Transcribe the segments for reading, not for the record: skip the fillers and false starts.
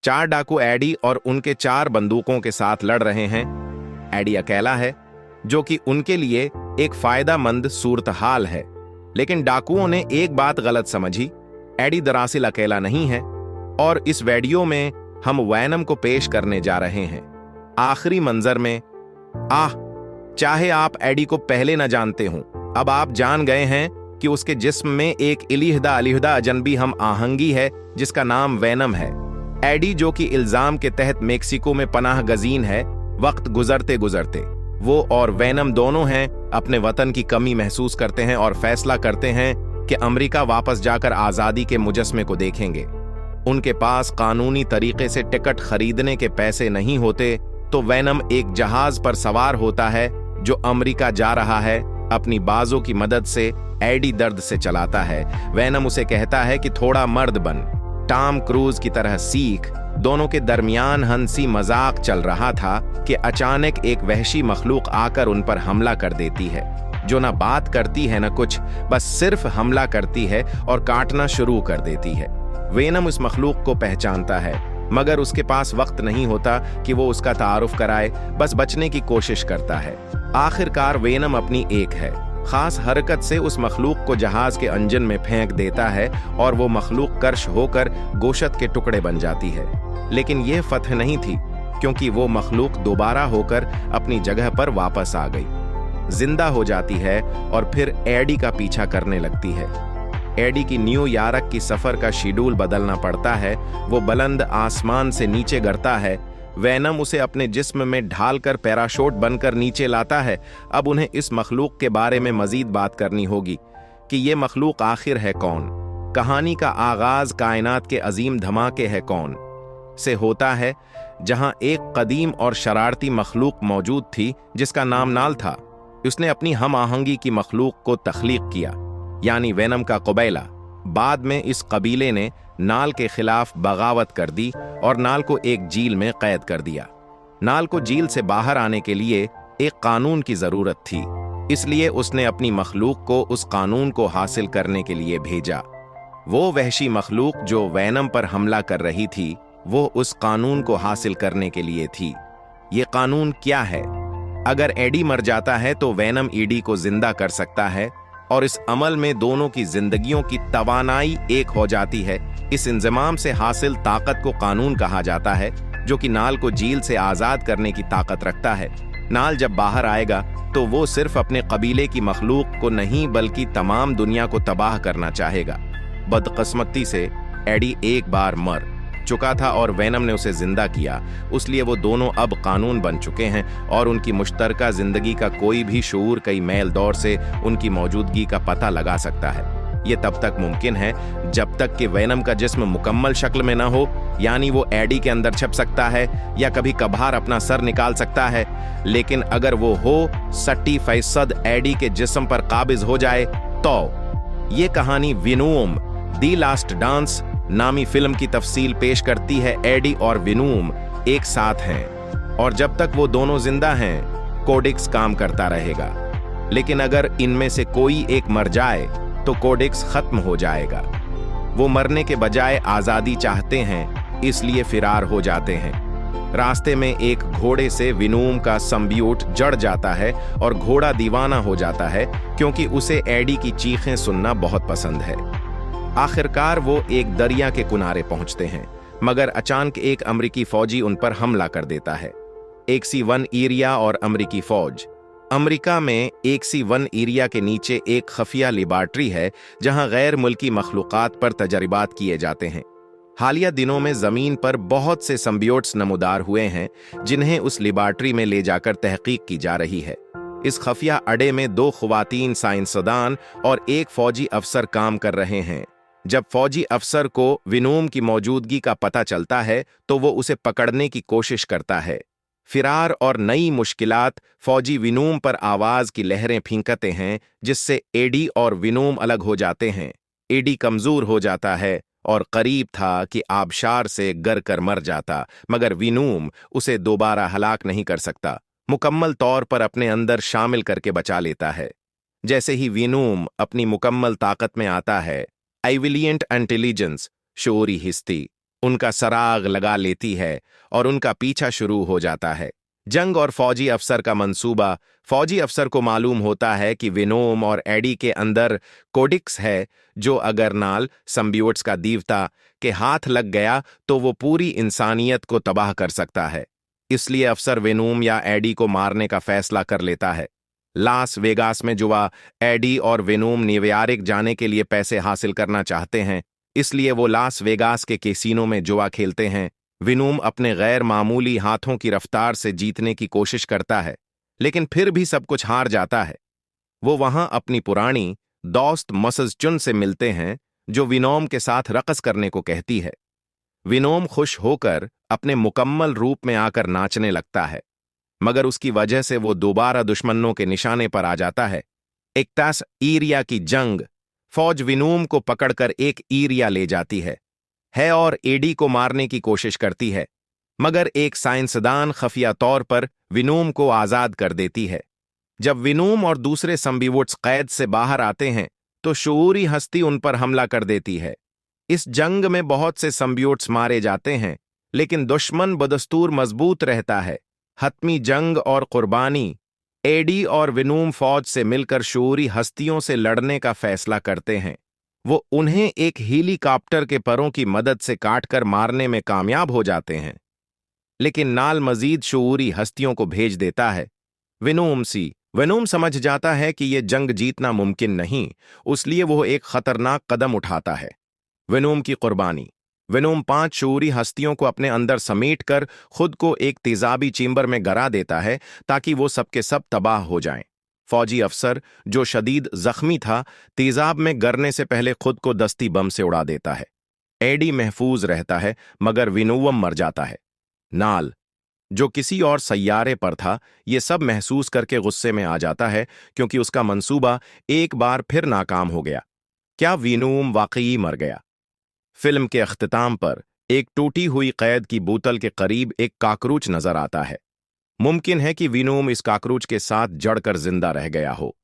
4 डाकू एडी और उनके 4 बंदूकों के साथ लड़ रहे हैं। एडी अकेला है, जो कि उनके लिए एक फायदेमंद सूरत हाल है, लेकिन डाकुओं ने एक बात गलत समझी। एडी दरअसल अकेला नहीं है और इस वीडियो में हम वैनम को पेश करने जा रहे हैं। आखिरी मंजर में चाहे आप एडी को पहले न जानते हों, अब आप जान गए हैं कि उसके जिस्म में एक इलीहदा अलीहदा अजनबी हम आहंगी है जिसका नाम वैनम है। एडी, जो कि इल्जाम के तहत मेक्सिको में पनाह गजीन है, वक्त गुजरते गुजरते वो और वैनम दोनों हैं अपने वतन की कमी महसूस करते हैं और फैसला करते हैं कि अमेरिका वापस जाकर आजादी के मुजस्मे को देखेंगे। उनके पास कानूनी तरीके से टिकट खरीदने के पैसे नहीं होते, तो वैनम एक जहाज पर सवार होता है जो अमेरिका जा रहा है। अपनी बाजों की मदद से एडी दर्द से चलाता है। वैनम उसे कहता है कि थोड़ा मर्द बन, टॉम क्रूज की तरह सीख। दोनों के दरमियान हंसी मजाक चल रहा था कि अचानक एक वहशी मखलूक आकर उन पर हमला कर देती है, जो ना बात करती है न कुछ, बस सिर्फ हमला करती है और काटना शुरू कर देती है। वैनम उस मखलूक को पहचानता है, मगर उसके पास वक्त नहीं होता कि वो उसका तारुफ कराए, बस बचने की कोशिश करता है। आखिरकार वैनम अपनी एक है खास हरकत से उस मखलूक को जहाज के इंजन में फेंक देता है और वो मखलूक कर्श होकर गोश्त के टुकड़े बन जाती है। लेकिन यह फतह नहीं थी, क्योंकि वो मखलूक दोबारा होकर अपनी जगह पर वापस आ गई, जिंदा हो जाती है और फिर एडी का पीछा करने लगती है। एडी की न्यूयॉर्क की सफर का शेड्यूल बदलना पड़ता है। वो बुलंद आसमान से नीचे गिरता है। वैनम उसे अपने जिस्म में ढालकर पैराशूट बनकर नीचे लाता है। अब उन्हें इस मखलूक के बारे में मजीद बात करनी होगी कि ये मखलूक आखिर है कौन। कहानी का आगाज कायनात के अजीम धमाके है कौन से होता है, जहां एक कदीम और शरारती मखलूक मौजूद थी जिसका नाम नाल था। उसने अपनी हम आहंगी की मखलूक को तख्लीक किया, यानी वैनम का कबीला। बाद में इस कबीले ने नाल के खिलाफ बगावत कर दी और नाल को एक जेल में कैद कर दिया। नाल को जेल से बाहर आने के लिए एक कानून की जरूरत थी, इसलिए उसने अपनी मखलूक को उस कानून को हासिल करने के लिए भेजा। वो वहशी मखलूक जो वैनम पर हमला कर रही थी, वो उस कानून को हासिल करने के लिए थी। ये कानून क्या है? अगर एडी मर जाता है तो वैनम एडी को जिंदा कर सकता है और इस अमल में दोनों की जिंदगियों की तवानाई एक हो जाती है। इस इंजमाम से हासिल ताकत को कानून कहा जाता है, जो कि नाल को जेल से आजाद करने की ताकत रखता है। नाल जब बाहर आएगा तो वो सिर्फ अपने कबीले की मखलूक को नहीं बल्कि तमाम दुनिया को तबाह करना चाहेगा। बदकिस्मती से एडी एक बार मर चुका था और वैनम ने उसे जिंदा किया, इसलिए वो दोनों अब कानून बन चुके हैं और उनकी मुश्तरका जिंदगी का कोई भी शऊर कई मैल दौर से उनकी मौजूदगी का पता लगा सकता है। ये तब तक मुमकिन है जब तक कि वैनम का जिस्म मुकम्मल शक्ल में ना हो, यानी वो एडी के अंदर छप सकता है या कभी कभार अपना सर निकाल सकता है। लेकिन अगर वो हो 60% एडी के जिस्म पर काबिज हो जाए तो ये कहानी वेनोम दी लास्ट डांस नामी फिल्म की तफसील पेश करती है। एडी और वेनोम एक साथ हैं और जब तक वो दोनों जिंदा हैं कोडेक्स काम करता रहेगा, लेकिन अगर इनमें से कोई एक मर जाए तो कोडेक्स खत्म हो जाएगा। वो मरने के बजाय आजादी चाहते हैं, इसलिए फिरार हो जाते हैं। रास्ते में एक घोड़े से वेनोम का संबियोट जड़ जाता है और घोड़ा दीवाना हो जाता है, क्योंकि उसे एडी की चीखें सुनना बहुत पसंद है। आखिरकार वो एक दरिया के किनारे पहुंचते हैं, मगर अचानक एक अमेरिकी फौजी उन पर हमला कर देता है। XC-1 एरिया और अमेरिकी फौज। अमेरिका में XC-1 एरिया के नीचे एक खफिया लेबॉर्ट्री है जहां गैर मुल्की मखलूकात पर तजर्बात किए जाते हैं। हालिया दिनों में जमीन पर बहुत से संबियोट्स नमूदार हुए हैं जिन्हें उस लेबॉर्ट्री में ले जाकर तहकीक की जा रही है। इस खफिया अड्डे में 2 ख्वातीन साइंसदान और एक फौजी अफसर काम कर रहे हैं। जब फौजी अफसर को वेनोम की मौजूदगी का पता चलता है तो वो उसे पकड़ने की कोशिश करता है। फिरार और नई मुश्किलात फौजी वेनोम पर आवाज की लहरें फेंकते हैं, जिससे एडी और वेनोम अलग हो जाते हैं। एडी कमजोर हो जाता है और करीब था कि आबशार से गर कर मर जाता, मगर वेनोम उसे दोबारा हलाक नहीं कर सकता, मुकम्मल तौर पर अपने अंदर शामिल करके बचा लेता है। जैसे ही वेनोम अपनी मुकम्मल ताकत में आता है, एविलियंट इंटेलिजेंस शोरी हिस्ती उनका सराग लगा लेती है और उनका पीछा शुरू हो जाता है। जंग और फौजी अफसर का मंसूबा। फौजी अफसर को मालूम होता है कि विनोम और एडी के अंदर कोडिक्स है, जो अगर नाल संबियोट्स का देवता के हाथ लग गया तो वो पूरी इंसानियत को तबाह कर सकता है। इसलिए अफसर विनोम या एडी को मारने का फैसला कर लेता है। लास वेगास में जुआ। एडी और विनोम न्यूयॉर्क जाने के लिए पैसे हासिल करना चाहते हैं, इसलिए वो लास वेगास के कैसीनो में जुआ खेलते हैं। विनोम अपने गैर मामूली हाथों की रफ्तार से जीतने की कोशिश करता है, लेकिन फिर भी सब कुछ हार जाता है। वो वहां अपनी पुरानी दोस्त मसज चुन से मिलते हैं, जो विनोम के साथ रक़स करने को कहती है। विनोम खुश होकर अपने मुकम्मल रूप में आकर नाचने लगता है, मगर उसकी वजह से वो दोबारा दुश्मनों के निशाने पर आ जाता है। इक्तास ईरिया की जंग। फौज विनोम को पकड़कर एक ईरिया ले जाती है और एडी को मारने की कोशिश करती है, मगर एक साइंसदान खफिया तौर पर विनोम को आजाद कर देती है। जब विनोम और दूसरे संबिवुड्स कैद से बाहर आते हैं तो शऊरी हस्ती उन पर हमला कर देती है। इस जंग में बहुत से संबिवुड्स मारे जाते हैं, लेकिन दुश्मन बदस्तूर मजबूत रहता है। हतमी जंग और कुर्बानी। एडी और विनोम फौज से मिलकर शऊरी हस्तियों से लड़ने का फैसला करते हैं। वो उन्हें एक हेलीकॉप्टर के परों की मदद से काटकर मारने में कामयाब हो जाते हैं, लेकिन नाल मजीद शऊरी हस्तियों को भेज देता है। विनोम समझ जाता है कि यह जंग जीतना मुमकिन नहीं, इसलिए वो एक खतरनाक कदम उठाता है। विनोम की कुर्बानी। विनोम 5 शऊरी हस्तियों को अपने अंदर समेटकर खुद को एक तेजाबी चेंबर में गिरा देता है ताकि वो सबके सब तबाह हो जाएं। फौजी अफसर, जो शदीद जख्मी था, तेजाब में गिरने से पहले खुद को दस्ती बम से उड़ा देता है। एडी महफूज रहता है, मगर विनोम मर जाता है। नाल, जो किसी और सैयारे पर था, ये सब महसूस करके गुस्से में आ जाता है, क्योंकि उसका मंसूबा एक बार फिर नाकाम हो गया। क्या विनोम वाकई मर गया? फिल्म के अख्तिताम पर एक टूटी हुई कैद की बोतल के करीब एक काकरोच नजर आता है। मुमकिन है कि विनोम इस काकरोच के साथ जड़कर जिंदा रह गया हो।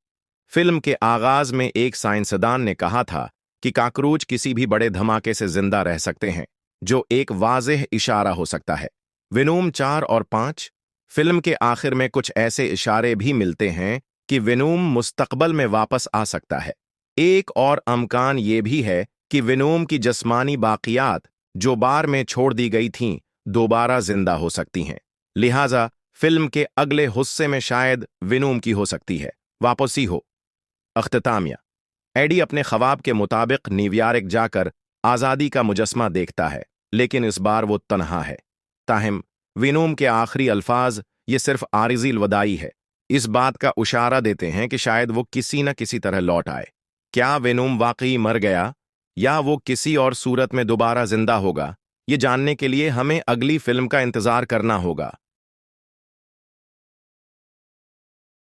फिल्म के आगाज में एक साइंसदान ने कहा था कि काकरोच किसी भी बड़े धमाके से जिंदा रह सकते हैं, जो एक वाज़ेह इशारा हो सकता है। विनोम 4 और 5। फिल्म के आखिर में कुछ ऐसे इशारे भी मिलते हैं कि विनोम मुस्तकबल में वापस आ सकता है। एक और अमकान ये भी है कि विनोम की जिस्मानी बाकियात जो बार में छोड़ दी गई थीं, दोबारा जिंदा हो सकती हैं। लिहाजा फिल्म के अगले हिस्से में शायद विनोम की हो सकती है वापसी हो। अख्तितामिया। एडी अपने ख्वाब के मुताबिक न्यूयॉर्क जाकर आज़ादी का मुजस्मा देखता है, लेकिन इस बार वो तन्हा है। ताहम विनोम के आखिरी अल्फाज ये सिर्फ आरिज़ी अलविदाई है, इस बात का इशारा देते हैं कि शायद वो किसी न किसी तरह लौट आए। क्या विनोम वाकई मर गया या वो किसी और सूरत में दोबारा जिंदा होगा? ये जानने के लिए हमें अगली फिल्म का इंतजार करना होगा।